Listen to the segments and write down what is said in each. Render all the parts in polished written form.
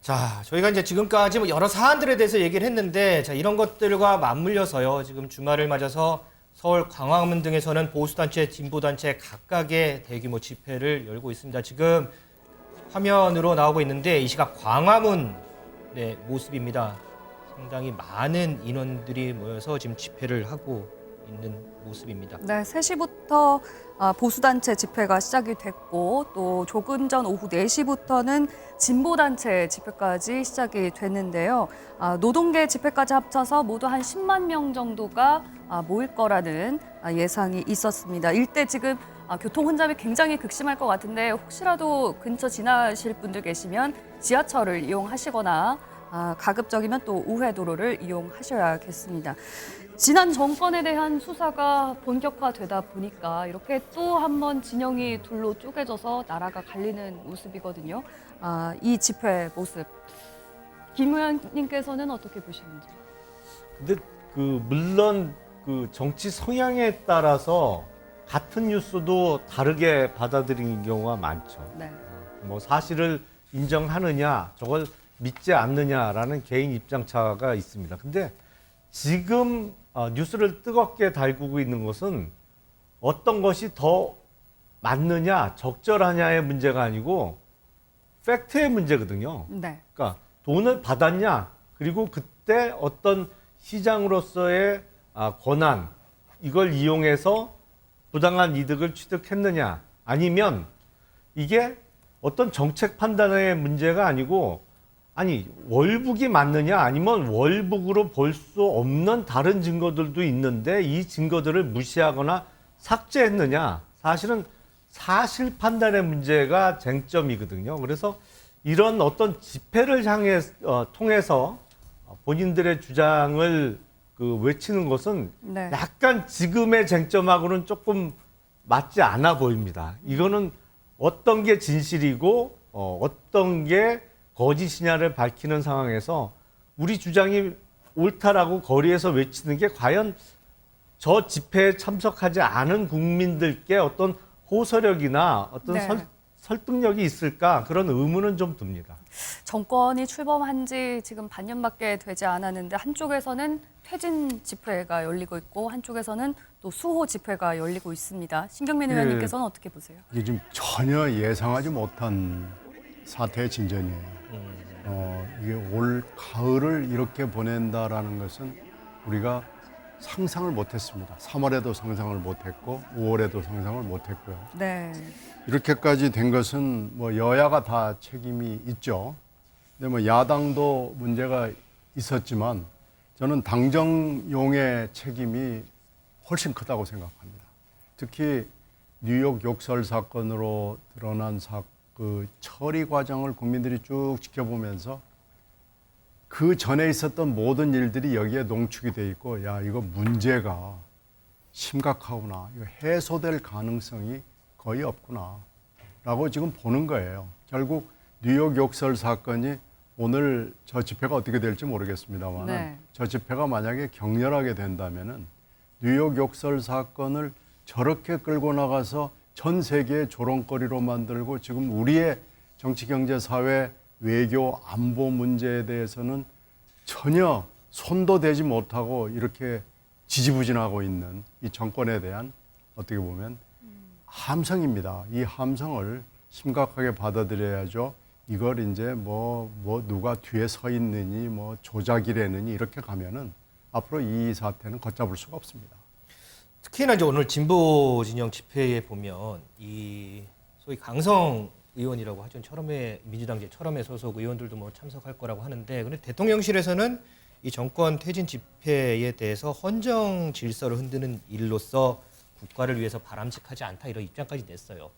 자, 저희가 이제 지금까지 뭐 여러 사안들에 대해서 얘기를 했는데, 자, 이런 것들과 맞물려서요. 지금 주말을 맞아서 서울 광화문 등에서는 보수단체, 진보단체 각각의 대규모 집회를 열고 있습니다. 지금 화면으로 나오고 있는데 이 시각 광화문의 모습입니다. 상당히 많은 인원들이 모여서 지금 집회를 하고 있는 모습입니다. 네, 3시부터 보수단체 집회가 시작이 됐고 또 조금 전 오후 4시부터는 진보단체 집회까지 시작이 됐는데요. 노동계 집회까지 합쳐서 모두 한 10만 명 정도가 모일 거라는 예상이 있었습니다. 일대 지금 교통 혼잡이 굉장히 극심할 것 같은데 혹시라도 근처 지나실 분들 계시면 지하철을 이용하시거나 가급적이면 또 우회도로를 이용하셔야겠습니다. 지난 정권에 대한 수사가 본격화되다 보니까 이렇게 또 한 번 진영이 둘로 쪼개져서 나라가 갈리는 모습이거든요. 이 집회 모습, 김 의원님께서는 어떻게 보시는지? 근데 물론 정치 성향에 따라서 같은 뉴스도 다르게 받아들이는 경우가 많죠. 네. 뭐 사실을 인정하느냐, 저걸 믿지 않느냐라는 개인 입장차가 있습니다. 근데 지금 뉴스를 뜨겁게 달구고 있는 것은 어떤 것이 더 맞느냐, 적절하냐의 문제가 아니고 팩트의 문제거든요. 네. 그러니까 돈을 받았냐, 그리고 그때 어떤 시장으로서의 권한, 이걸 이용해서 부당한 이득을 취득했느냐, 아니면 이게 어떤 정책 판단의 문제가 아니고 아니 월북이 맞느냐 아니면 월북으로 볼 수 없는 다른 증거들도 있는데 이 증거들을 무시하거나 삭제했느냐, 사실은 사실 판단의 문제가 쟁점이거든요. 그래서 이런 어떤 집회를 통해서 본인들의 주장을 외치는 것은 네. 약간 지금의 쟁점하고는 조금 맞지 않아 보입니다. 이거는 어떤 게 진실이고 어떤 게 거짓이냐를 밝히는 상황에서 우리 주장이 옳다라고 거리에서 외치는 게 과연 저 집회에 참석하지 않은 국민들께 어떤 호소력이나 어떤 네. 설득력이 있을까, 그런 의문은 좀 듭니다. 정권이 출범한 지 지금 반년밖에 되지 않았는데 한쪽에서는 퇴진 집회가 열리고 있고 한쪽에서는 또 수호 집회가 열리고 있습니다. 신경민 의원님께서는 어떻게 보세요? 이게 지금 전혀 예상하지 못한 사태의 진전이에요. 이게 올 가을을 이렇게 보낸다라는 것은 우리가 상상을 못했습니다. 3월에도 상상을 못했고 5월에도 상상을 못했고요. 네. 이렇게까지 된 것은 뭐 여야가 다 책임이 있죠. 근데 뭐 야당도 문제가 있었지만 저는 당정용의 책임이 훨씬 크다고 생각합니다. 특히 뉴욕 욕설 사건으로 드러난 그 처리 과정을 국민들이 쭉 지켜보면서 그 전에 있었던 모든 일들이 여기에 농축이 돼 있고, 야, 이거 문제가 심각하구나, 이거 해소될 가능성이 거의 없구나 라고 지금 보는 거예요. 결국 뉴욕 욕설 사건이 오늘 저 집회가 어떻게 될지 모르겠습니다만 네. 저 집회가 만약에 격렬하게 된다면은 뉴욕 욕설 사건을 저렇게 끌고 나가서 전 세계의 조롱거리로 만들고 지금 우리의 정치, 경제, 사회, 외교, 안보 문제에 대해서는 전혀 손도 대지 못하고 이렇게 지지부진하고 있는 이 정권에 대한 어떻게 보면 함성입니다. 이 함성을 심각하게 받아들여야죠. 이걸 이제 뭐 누가 뒤에 서 있느니 뭐 조작이라느니 이렇게 가면은 앞으로 이 사태는 걷잡을 수가 없습니다. 특히나 이제 오늘 진보 진영 집회에 보면 이 소위 강성 의원이라고 하죠. 민주당 철험의 소속 의원들도 뭐 참석할 거라고 하는데, 근데 대통령실에서는 이 정권 퇴진 집회에 대해서 헌정 질서를 흔드는 일로서 국가를 위해서 바람직하지 않다, 이런 입장까지 냈어요.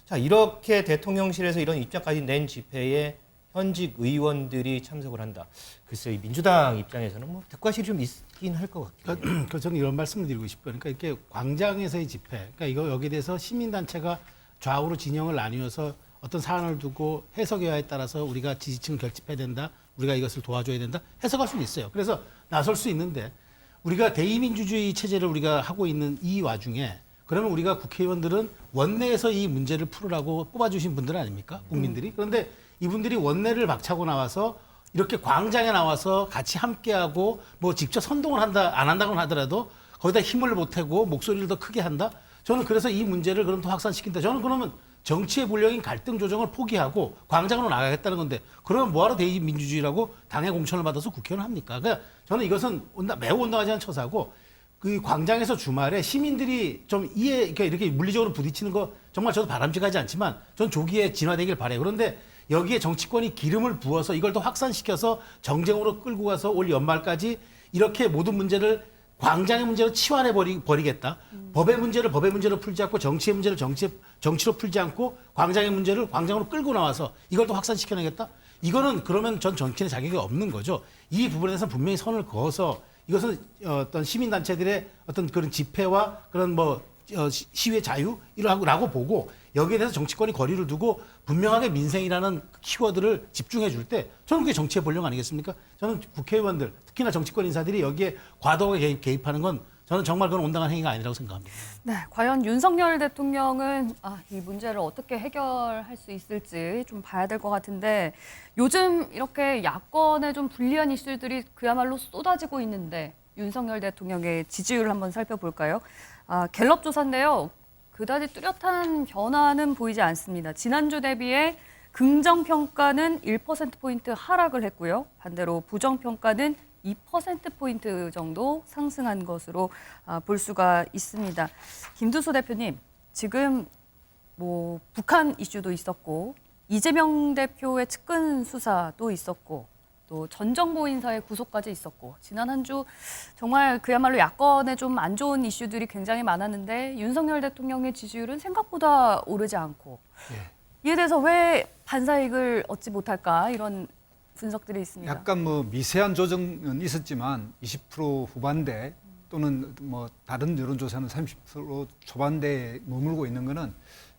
자, 이렇게 대통령실에서 이런 입장까지 낸 집회에 현직 의원들이 참석을 한다. 글쎄, 이 민주당 입장에서는 뭐 득과실이 좀 있긴 할 것 같긴 해요. 그러니까 저는 이런 말씀을 드리고 싶어요. 그러니까 이렇게 광장에서의 집회, 그러니까 이거 여기에 대해서 시민단체가 좌우로 진영을 나뉘어서 어떤 사안을 두고 해석여하에 따라서 우리가 지지층을 결집해야 된다, 우리가 이것을 도와줘야 된다, 해석할 수는 있어요. 그래서 나설 수 있는데 우리가 대의민주주의 체제를 우리가 하고 있는 이 와중에 그러면 우리가 국회의원들은 원내에서 이 문제를 풀으라고 뽑아주신 분들 아닙니까? 국민들이. 그런데 이분들이 원내를 박차고 나와서 이렇게 광장에 나와서 같이 함께하고 뭐 직접 선동을 한다 안 한다고는 하더라도 거기다 힘을 보태고 목소리를 더 크게 한다. 저는 그래서 이 문제를 그럼 더 확산시킨다. 저는 그러면 정치의 본령인 갈등 조정을 포기하고 광장으로 나가겠다는 건데 그러면 뭐하러 대의민주주의라고 당의 공천을 받아서 국회의원을 합니까? 그러니까 저는 이것은 매우 온당하지 않은 처사고 그 광장에서 주말에 시민들이 좀 그러니까 이렇게 물리적으로 부딪히는 거 정말 저도 바람직하지 않지만 전 조기에 진화되길 바래요. 그런데 여기에 정치권이 기름을 부어서 이걸 더 확산시켜서 정쟁으로 끌고 가서 올 연말까지 이렇게 모든 문제를 광장의 문제로 치환해 버리겠다. 법의 문제를 법의 문제로 풀지 않고 정치의 문제를 정치로 풀지 않고 광장의 문제를 광장으로 끌고 나와서 이걸 또 확산시켜내겠다. 이거는 그러면 전 정치인의 자격이 없는 거죠. 이 부분에서 분명히 선을 그어서 이것은 어떤 시민단체들의 어떤 그런 집회와 그런 시위의 자유라고 보고 여기에 대해서 정치권이 거리를 두고 분명하게 민생이라는 키워드를 집중해 줄 때 저는 그게 정치의 본령 아니겠습니까? 저는 국회의원들 특히나 정치권 인사들이 여기에 과도하게 개입하는 건 저는 정말 그건 온당한 행위가 아니라고 생각합니다. 네, 과연 윤석열 대통령은 이 문제를 어떻게 해결할 수 있을지 좀 봐야 될 것 같은데 요즘 이렇게 야권에 좀 불리한 이슈들이 그야말로 쏟아지고 있는데 윤석열 대통령의 지지율을 한번 살펴볼까요? 갤럽 조사인데요. 그다지 뚜렷한 변화는 보이지 않습니다. 지난주 대비해 긍정평가는 1%포인트 하락을 했고요. 반대로 부정평가는 2%포인트 정도 상승한 것으로 볼 수가 있습니다. 김두수 대표님, 지금 북한 이슈도 있었고 이재명 대표의 측근 수사도 있었고 또 전 정보 인사의 구속까지 있었고 지난 한 주 정말 그야말로 야권에 좀 안 좋은 이슈들이 굉장히 많았는데 윤석열 대통령의 지지율은 생각보다 오르지 않고 이에 대해서 왜 반사이익을 얻지 못할까 이런 분석들이 있습니다. 약간 미세한 조정은 있었지만 20% 후반대 또는 다른 여론조사는 30% 초반대에 머물고 있는 것은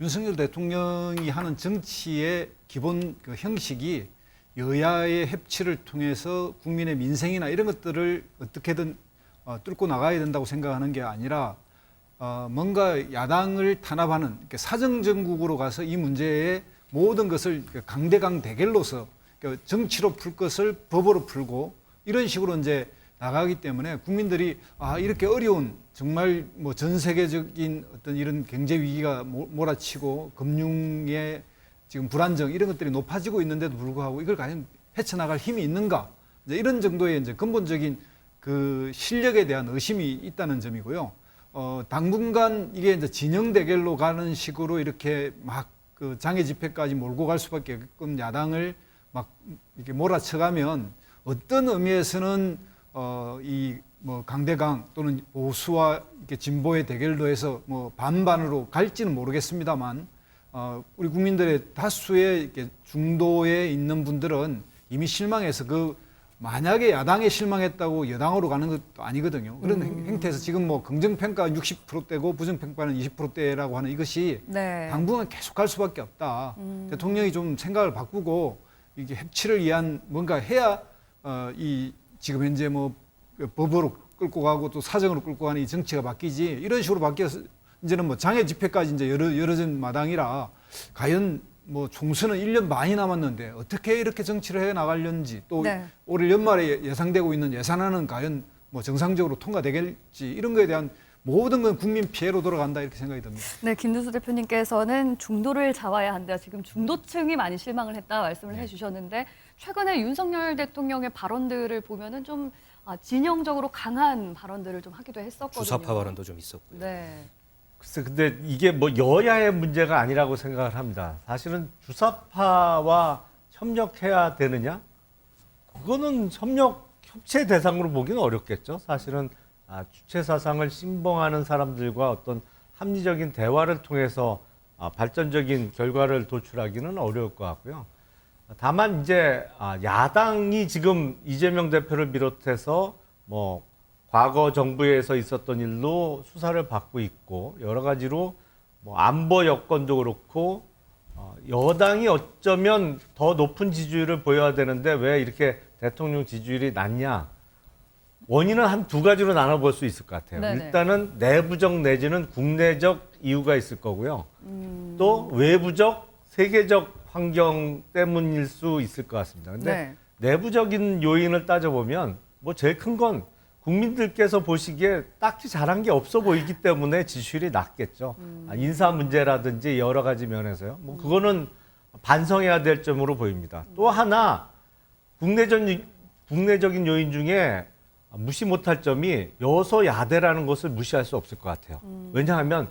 윤석열 대통령이 하는 정치의 기본 그 형식이 여야의 협치를 통해서 국민의 민생이나 이런 것들을 어떻게든 뚫고 나가야 된다고 생각하는 게 아니라 뭔가 야당을 탄압하는 사정정국으로 가서 이 문제의 모든 것을 강대강 대결로서 정치로 풀 것을 법으로 풀고 이런 식으로 이제 나가기 때문에 국민들이 이렇게 어려운 정말 전 세계적인 어떤 이런 경제 위기가 몰아치고 금융의 지금 불안정 이런 것들이 높아지고 있는데도 불구하고 이걸 과연 헤쳐나갈 힘이 있는가 이제 이런 정도의 이제 근본적인 그 실력에 대한 의심이 있다는 점이고요. 당분간 이게 이제 진영 대결로 가는 식으로 이렇게 막 그 장애 집회까지 몰고 갈 수밖에 없게끔 야당을 막 이렇게 몰아쳐가면 어떤 의미에서는 강대강 또는 보수와 이렇게 진보의 대결로 해서 반반으로 갈지는 모르겠습니다만 우리 국민들의 다수의 이렇게 중도에 있는 분들은 이미 실망해서 만약에 야당에 실망했다고 여당으로 가는 것도 아니거든요. 그런 행태에서 지금 긍정평가 60%대고 부정평가는 20%대라고 하는 이것이 당분간 계속 갈 수밖에 없다. 대통령이 좀 생각을 바꾸고 이게 협치를 위한 뭔가 해야 지금 현재 법으로 끌고 가고 또 사정으로 끌고 가는 이 정치가 바뀌지 이런 식으로 바뀌어서 이제는 장애 집회까지 이제 열어진 마당이라 과연 총선은 1년 반이 남았는데 어떻게 이렇게 정치를 해 나가려는지 또 올 연말에 예상되고 있는 예산안은 과연 정상적으로 통과되겠지 이런 거에 대한 모든 건 국민 피해로 돌아간다 이렇게 생각이 듭니다. 네, 김두수 대표님께서는 중도를 잡아야 한다. 지금 중도층이 많이 실망을 했다 말씀을 해주셨는데 최근에 윤석열 대통령의 발언들을 보면은 좀 진영적으로 강한 발언들을 좀 하기도 했었거든요. 주사파 발언도 좀 있었고요. 네. 글쎄, 근데 이게 여야의 문제가 아니라고 생각을 합니다. 사실은 주사파와 협력해야 되느냐? 그거는 협치의 대상으로 보기는 어렵겠죠. 사실은 주체 사상을 신봉하는 사람들과 어떤 합리적인 대화를 통해서 발전적인 결과를 도출하기는 어려울 것 같고요. 다만 이제 야당이 지금 이재명 대표를 비롯해서 과거 정부에서 있었던 일로 수사를 받고 있고 여러 가지로 안보 여건도 그렇고 여당이 어쩌면 더 높은 지지율을 보여야 되는데 왜 이렇게 대통령 지지율이 낮냐? 원인은 한 두 가지로 나눠볼 수 있을 것 같아요. 네네. 일단은 내부적 내지는 국내적 이유가 있을 거고요. 또 외부적 세계적 환경 때문일 수 있을 것 같습니다. 근데 네. 내부적인 요인을 따져보면 뭐 제일 큰 건 국민들께서 보시기에 딱히 잘한 게 없어 보이기 때문에 지지율이 낮겠죠. 인사 문제라든지 여러 가지 면에서요. 뭐 그거는 반성해야 될 점으로 보입니다. 또 하나 국내적인 요인 중에 무시 못할 점이 여소야대라는 것을 무시할 수 없을 것 같아요. 왜냐하면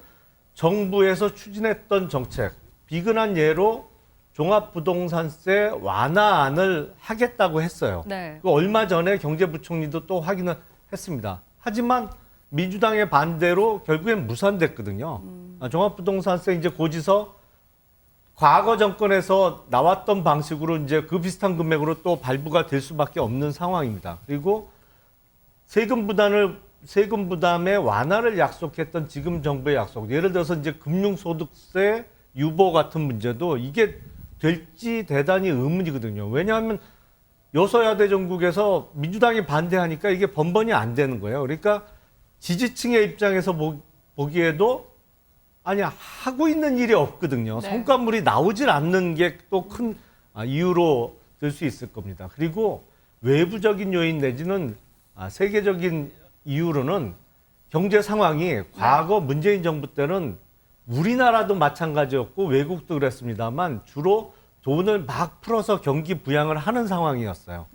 정부에서 추진했던 정책, 비근한 예로 종합부동산세 완화안을 하겠다고 했어요. 네. 그 얼마 전에 경제부총리도 또 확인을 했습니다. 하지만 민주당의 반대로 결국엔 무산됐거든요. 종합부동산세 이제 고지서 과거 정권에서 나왔던 방식으로 이제 그 비슷한 금액으로 또 발부가 될 수밖에 없는 상황입니다. 그리고 세금 부담의 완화를 약속했던 지금 정부의 약속, 예를 들어서 이제 금융소득세 유보 같은 문제도 이게 될지 대단히 의문이거든요. 왜냐하면 여소야대 전국에서 민주당이 반대하니까 이게 번번이 안 되는 거예요. 그러니까 지지층의 입장에서 보기에도 아니 하고 있는 일이 없거든요. 네. 성과물이 나오질 않는 게 또 큰 이유로 들 수 있을 겁니다. 그리고 외부적인 요인 내지는 세계적인 이유로는 경제 상황이 과거 문재인 정부 때는 우리나라도 마찬가지였고 외국도 그랬습니다만 주로 돈을 막 풀어서 경기 부양을 하는 상황이었어요.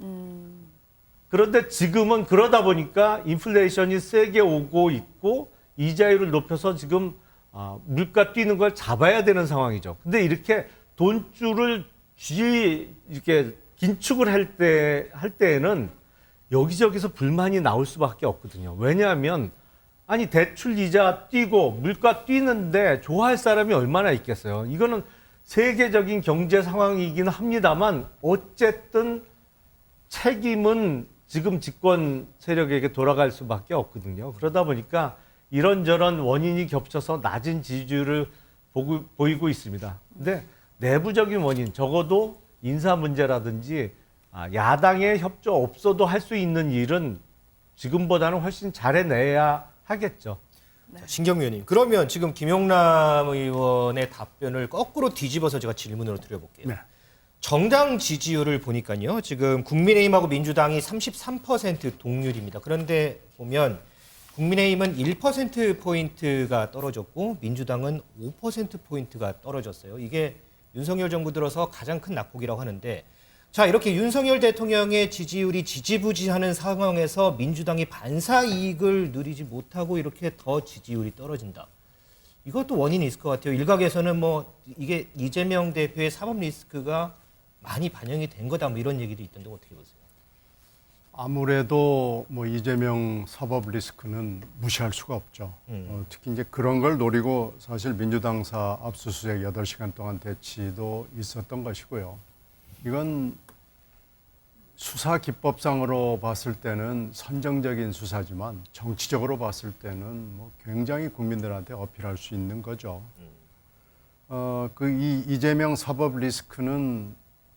그런데 지금은 그러다 보니까 인플레이션이 세게 오고 있고 이자율을 높여서 지금 물가 뛰는 걸 잡아야 되는 상황이죠. 근데 이렇게 돈줄을 이렇게 긴축을 할 때에는 여기저기서 불만이 나올 수밖에 없거든요. 왜냐하면 아니 대출 이자 뛰고 물가 뛰는데 좋아할 사람이 얼마나 있겠어요. 이거는 세계적인 경제 상황이긴 합니다만 어쨌든 책임은 지금 집권 세력에게 돌아갈 수밖에 없거든요. 그러다 보니까 이런저런 원인이 겹쳐서 낮은 지지율을 보이고 있습니다. 근데 내부적인 원인, 적어도 인사 문제라든지 야당의 협조 없어도 할 수 있는 일은 지금보다는 훨씬 잘해내야 하겠죠. 자, 신경미 의원님, 그러면 지금 김용남 의원의 답변을 거꾸로 뒤집어서 제가 질문으로 드려볼게요. 네. 정당 지지율을 보니까요, 지금 국민의힘하고 민주당이 33% 동률입니다. 그런데 보면 국민의힘은 1%포인트가 떨어졌고 민주당은 5%포인트가 떨어졌어요. 이게 윤석열 정부 들어서 가장 큰 낙폭이라고 하는데, 자, 이렇게 윤석열 대통령의 지지율이 지지부진하는 상황에서 민주당이 반사 이익을 누리지 못하고 이렇게 더 지지율이 떨어진다. 이것도 원인이 있을 것 같아요. 일각에서는 뭐 이게 이재명 대표의 사법 리스크가 많이 반영이 된 거다, 뭐 이런 얘기도 있던데 어떻게 보세요? 아무래도 뭐 이재명 사법 리스크는 무시할 수가 없죠. 특히 이제 그런 걸 노리고 사실 민주당사 압수수색 8시간 동안 대치도 있었던 것이고요. 이건 수사 기법상으로 봤을 때는 선정적인 수사지만 정치적으로 봤을 때는 뭐 굉장히 국민들한테 어필할 수 있는 거죠. 이 이재명 사법 리스크는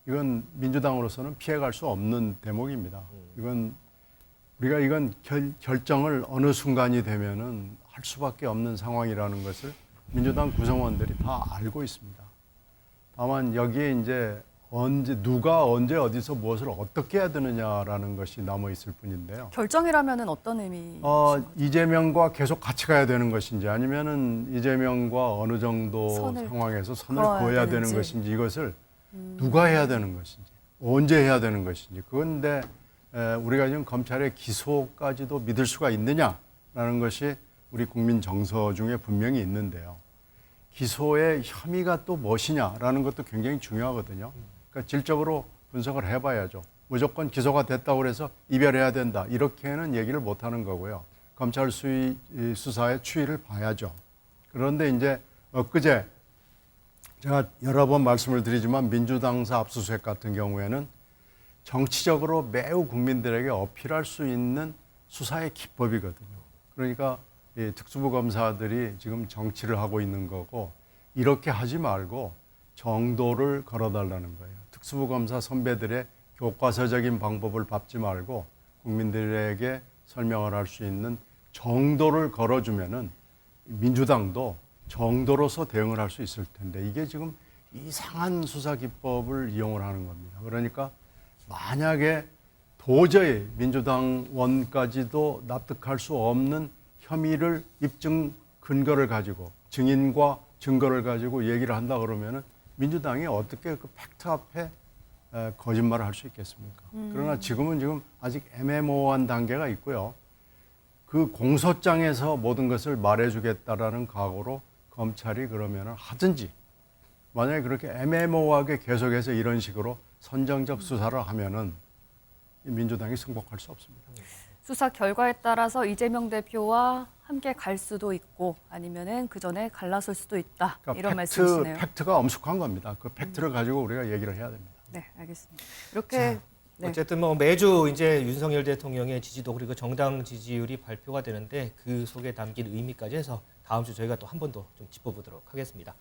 이건 민주당으로서는 피해갈 수 없는 대목입니다. 이건 결정을 어느 순간이 되면은 할 수밖에 없는 상황이라는 것을 민주당 구성원들이 다 알고 있습니다. 다만 여기에 이제 누가 언제 어디서 무엇을 어떻게 해야 되느냐라는 것이 남아 있을 뿐인데요. 결정이라면은 어떤 의미? 이재명과 계속 같이 가야 되는 것인지 아니면은 이재명과 어느 정도 선을 상황에서 선을 그어야 그어야 되는지. 되는 것인지 이것을 누가 해야 되는 것인지 언제 해야 되는 것인지 그건데 우리가 지금 검찰의 기소까지도 믿을 수가 있느냐라는 것이 우리 국민 정서 중에 분명히 있는데요. 기소의 혐의가 또 무엇이냐라는 것도 굉장히 중요하거든요. 그러니까 질적으로 분석을 해봐야죠. 무조건 기소가 됐다고 해서 이별해야 된다. 이렇게는 얘기를 못하는 거고요. 검찰 수사의 추이를 봐야죠. 그런데 이제 엊그제 제가 여러 번 말씀을 드리지만 민주당사 압수수색 같은 경우에는 정치적으로 매우 국민들에게 어필할 수 있는 수사의 기법이거든요. 그러니까 이 특수부 검사들이 지금 정치를 하고 있는 거고 이렇게 하지 말고 정도를 걸어달라는 거예요. 특수부 검사 선배들의 교과서적인 방법을 밟지 말고 국민들에게 설명을 할 수 있는 정도를 걸어주면은 민주당도 정도로서 대응을 할 수 있을 텐데 이게 지금 이상한 수사 기법을 이용을 하는 겁니다. 그러니까 만약에 도저히 민주당원까지도 납득할 수 없는 혐의를 입증 근거를 가지고 증인과 증거를 가지고 얘기를 한다 그러면은 민주당이 어떻게 그 팩트 앞에 거짓말을 할 수 있겠습니까? 그러나 지금 아직 애매모호한 단계가 있고요. 그 공소장에서 모든 것을 말해주겠다라는 각오로 검찰이 그러면은 하든지, 만약에 그렇게 애매모호하게 계속해서 이런 식으로 선정적 수사를 하면은 민주당이 승복할 수 없습니다. 수사 결과에 따라서 이재명 대표와 함께 갈 수도 있고 아니면은 그 전에 갈라설 수도 있다. 그러니까 이런 말씀이시네요. 팩트가 엄숙한 겁니다. 그 팩트를 가지고 우리가 얘기를 해야 됩니다. 네, 알겠습니다. 이렇게 네. 어쨌든 뭐 매주 이제 윤석열 대통령의 지지도 그리고 정당 지지율이 발표가 되는데 그 속에 담긴 의미까지 해서 다음 주 저희가 또 한 번 더 좀 짚어보도록 하겠습니다.